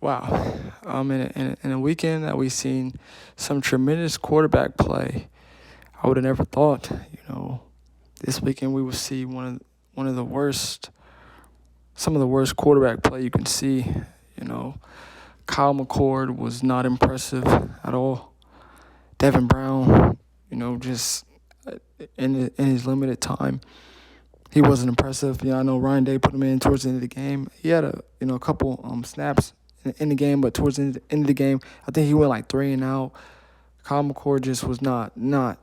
Wow. In a weekend that we've seen some tremendous quarterback play, I would have never thought, this weekend we would see one of the worst, some of the worst quarterback play you can see. You know, Kyle McCord was not impressive at all. Devin Brown, just in his limited time, he wasn't impressive. I know Ryan Day put him in towards the end of the game. He had a couple snaps in the game, but towards the end of the game, I think he went like 3 and out. Kyle McCord just was not.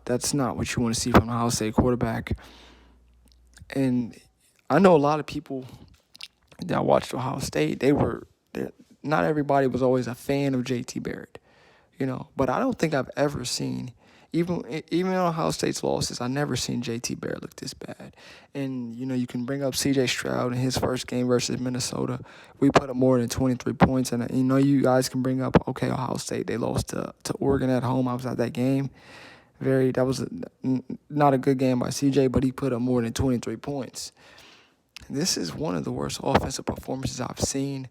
That's not what you want to see from an Ohio State quarterback. And I know a lot of people that watched Ohio State. Not everybody was always a fan of J.T. Barrett, But I don't think I've ever seen, even in Ohio State's losses, I never seen J.T. Barrett look this bad. And you can bring up C.J. Stroud in his first game versus Minnesota. We put up more than 23 points, and you guys can bring up Ohio State. They lost to Oregon at home. I was at that game. That was not a good game by C.J., but he put up more than 23 points. This is one of the worst offensive performances I've seen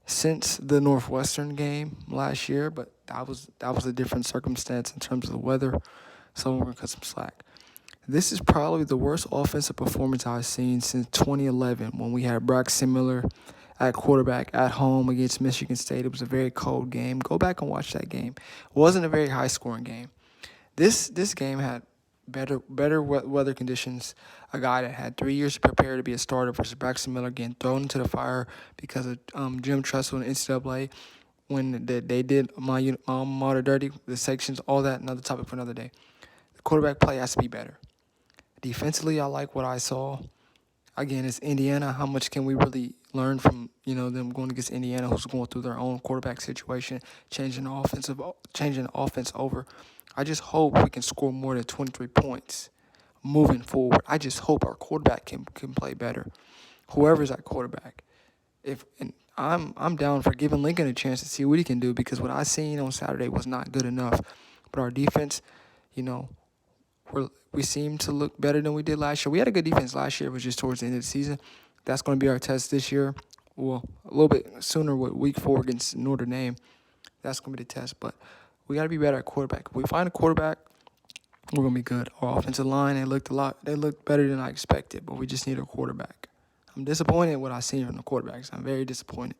since the Northwestern game last year, but that was a different circumstance in terms of the weather, so we're going to cut some slack. This is probably the worst offensive performance I've seen since 2011 when we had Braxton Miller at quarterback at home against Michigan State. It was a very cold game. Go back and watch that game. It wasn't a very high-scoring game. This game had better weather conditions. A guy that had 3 years to prepare to be a starter versus Braxton Miller getting thrown into the fire because of Jim Tressel and NCAA when they did my alma mater dirty, the sections, all that, another topic for another day. The quarterback play has to be better. Defensively, I like what I saw. Again, it's Indiana. How much can we really learn from, them going against Indiana, who's going through their own quarterback situation, changing the offense over. I just hope we can score more than 23 points moving forward. I just hope our quarterback can play better. Whoever's at quarterback. I'm down for giving Lincoln a chance to see what he can do, because what I seen on Saturday was not good enough. But our defense, we seem to look better than we did last year. We had a good defense last year, but just towards the end of the season. That's going to be our test this year. Well, a little bit sooner with Week 4 against Notre Dame. That's going to be the test. But we got to be better at quarterback. If we find a quarterback, we're going to be good. Our offensive line, they looked better than I expected, but we just need a quarterback. I'm disappointed in what I've seen from the quarterbacks. I'm very disappointed.